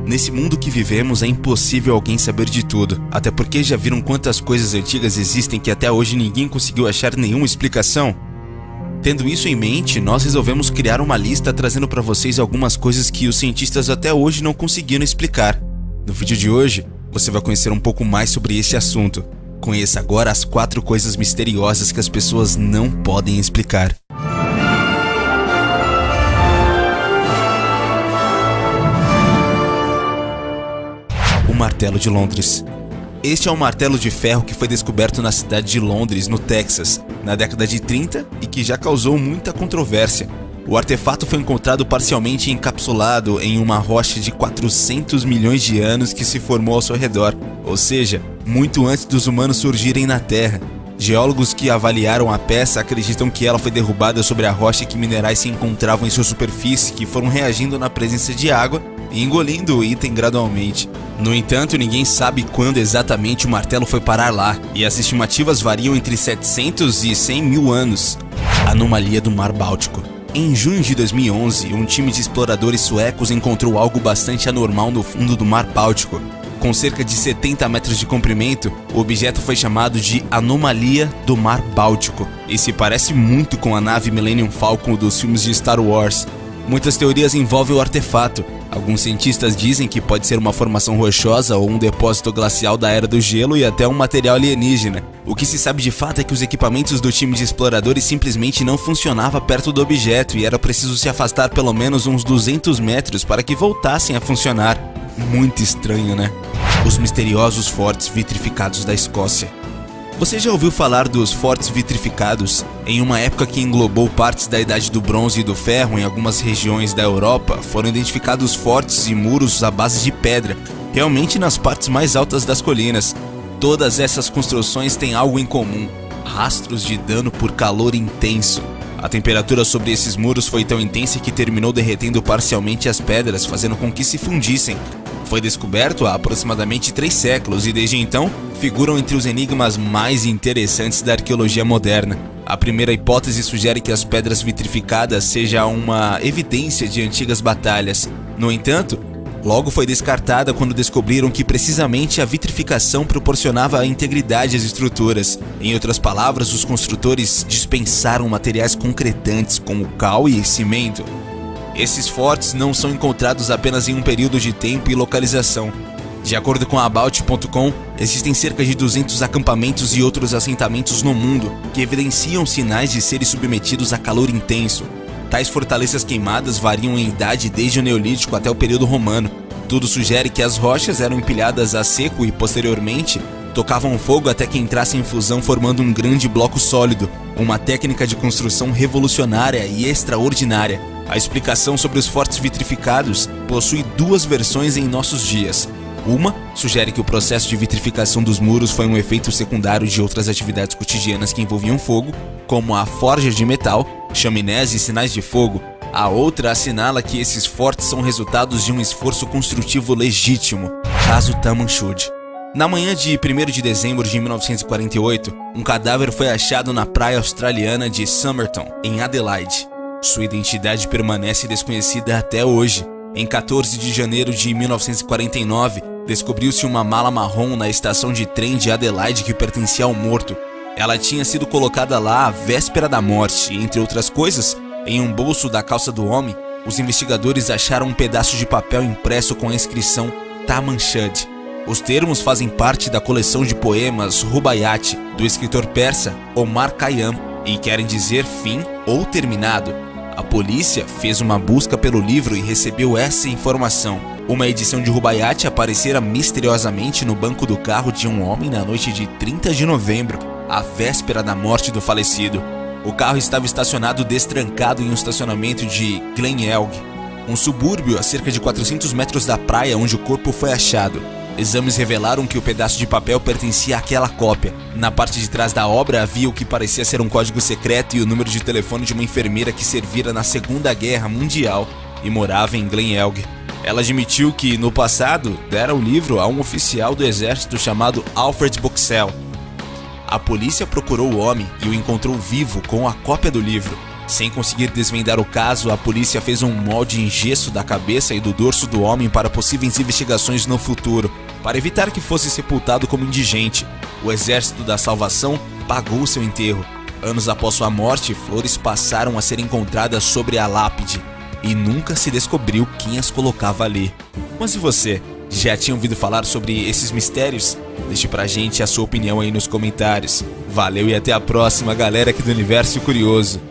Nesse mundo que vivemos é impossível alguém saber de tudo, até porque já viram quantas coisas antigas existem que até hoje ninguém conseguiu achar nenhuma explicação? Tendo isso em mente, nós resolvemos criar uma lista trazendo para vocês algumas coisas que os cientistas até hoje não conseguiram explicar. No vídeo de hoje, você vai conhecer um pouco mais sobre esse assunto. Conheça agora as 4 coisas misteriosas que as pessoas não podem explicar. O martelo de Londres. Este é um martelo de ferro que foi descoberto na cidade de Londres, no Texas, na década de 30 e que já causou muita controvérsia. O artefato foi encontrado parcialmente encapsulado em uma rocha de 400 milhões de anos que se formou ao seu redor, ou seja, muito antes dos humanos surgirem na Terra. Geólogos que avaliaram a peça acreditam que ela foi derrubada sobre a rocha e que minerais se encontravam em sua superfície que foram reagindo na presença de água e engolindo o item gradualmente. No entanto, ninguém sabe quando exatamente o martelo foi parar lá, e as estimativas variam entre 700 e 100 mil anos. Anomalia do Mar Báltico. Em junho de 2011, um time de exploradores suecos encontrou algo bastante anormal no fundo do Mar Báltico. Com cerca de 70 metros de comprimento, o objeto foi chamado de Anomalia do Mar Báltico, e se parece muito com a nave Millennium Falcon dos filmes de Star Wars. Muitas teorias envolvem o artefato. Alguns cientistas dizem que pode ser uma formação rochosa ou um depósito glacial da Era do Gelo e até um material alienígena. O que se sabe de fato é que os equipamentos do time de exploradores simplesmente não funcionavam perto do objeto e era preciso se afastar pelo menos uns 200 metros para que voltassem a funcionar. Muito estranho, né? Os misteriosos fortes vitrificados da Escócia. Você já ouviu falar dos fortes vitrificados? Em uma época que englobou partes da Idade do Bronze e do Ferro em algumas regiões da Europa, foram identificados fortes e muros à base de pedra, realmente nas partes mais altas das colinas. Todas essas construções têm algo em comum: rastros de dano por calor intenso. A temperatura sobre esses muros foi tão intensa que terminou derretendo parcialmente as pedras, fazendo com que se fundissem. Foi descoberto há aproximadamente 3 séculos e desde então figuram entre os enigmas mais interessantes da arqueologia moderna. A primeira hipótese sugere que as pedras vitrificadas sejam uma evidência de antigas batalhas. No entanto, logo foi descartada quando descobriram que precisamente a vitrificação proporcionava a integridade às estruturas. Em outras palavras, os construtores dispensaram materiais concretantes como cal e cimento. Esses fortes não são encontrados apenas em um período de tempo e localização. De acordo com a About.com, existem cerca de 200 acampamentos e outros assentamentos no mundo que evidenciam sinais de serem submetidos a calor intenso. Tais fortalezas queimadas variam em idade desde o Neolítico até o período romano. Tudo sugere que as rochas eram empilhadas a seco e, posteriormente, tocavam fogo até que entrassem em fusão formando um grande bloco sólido, uma técnica de construção revolucionária e extraordinária. A explicação sobre os fortes vitrificados possui 2 versões em nossos dias. Uma sugere que o processo de vitrificação dos muros foi um efeito secundário de outras atividades cotidianas que envolviam fogo, como a forja de metal, chaminés e sinais de fogo. A outra assinala que esses fortes são resultados de um esforço construtivo legítimo. Caso Tamanshud. Na manhã de 1º de dezembro de 1948, um cadáver foi achado na praia australiana de Somerton, em Adelaide. Sua identidade permanece desconhecida até hoje. Em 14 de janeiro de 1949, descobriu-se uma mala marrom na estação de trem de Adelaide que pertencia ao morto. Ela tinha sido colocada lá à véspera da morte e, entre outras coisas, em um bolso da calça do homem, os investigadores acharam um pedaço de papel impresso com a inscrição Tamanshud. Os termos fazem parte da coleção de poemas Rubaiyat, do escritor persa Omar Khayyam, e querem dizer fim ou terminado. A polícia fez uma busca pelo livro e recebeu essa informação. Uma edição de Rubaiyat aparecera misteriosamente no banco do carro de um homem na noite de 30 de novembro, a véspera da morte do falecido. O carro estava estacionado destrancado em um estacionamento de Glen Elg, um subúrbio a cerca de 400 metros da praia onde o corpo foi achado. Exames revelaram que o pedaço de papel pertencia àquela cópia. Na parte de trás da obra havia o que parecia ser um código secreto e o número de telefone de uma enfermeira que servira na Segunda Guerra Mundial e morava em Glen Elg. Ela admitiu que, no passado, dera o livro a um oficial do exército chamado Alfred Boxell. A polícia procurou o homem e o encontrou vivo com a cópia do livro. Sem conseguir desvendar o caso, a polícia fez um molde em gesso da cabeça e do dorso do homem para possíveis investigações no futuro. Para evitar que fosse sepultado como indigente, o Exército da Salvação pagou seu enterro. Anos após sua morte, flores passaram a ser encontradas sobre a lápide e nunca se descobriu quem as colocava ali. Mas e você? Já tinha ouvido falar sobre esses mistérios? Deixe pra gente a sua opinião aí nos comentários. Valeu e até a próxima, galera aqui do Universo Curioso.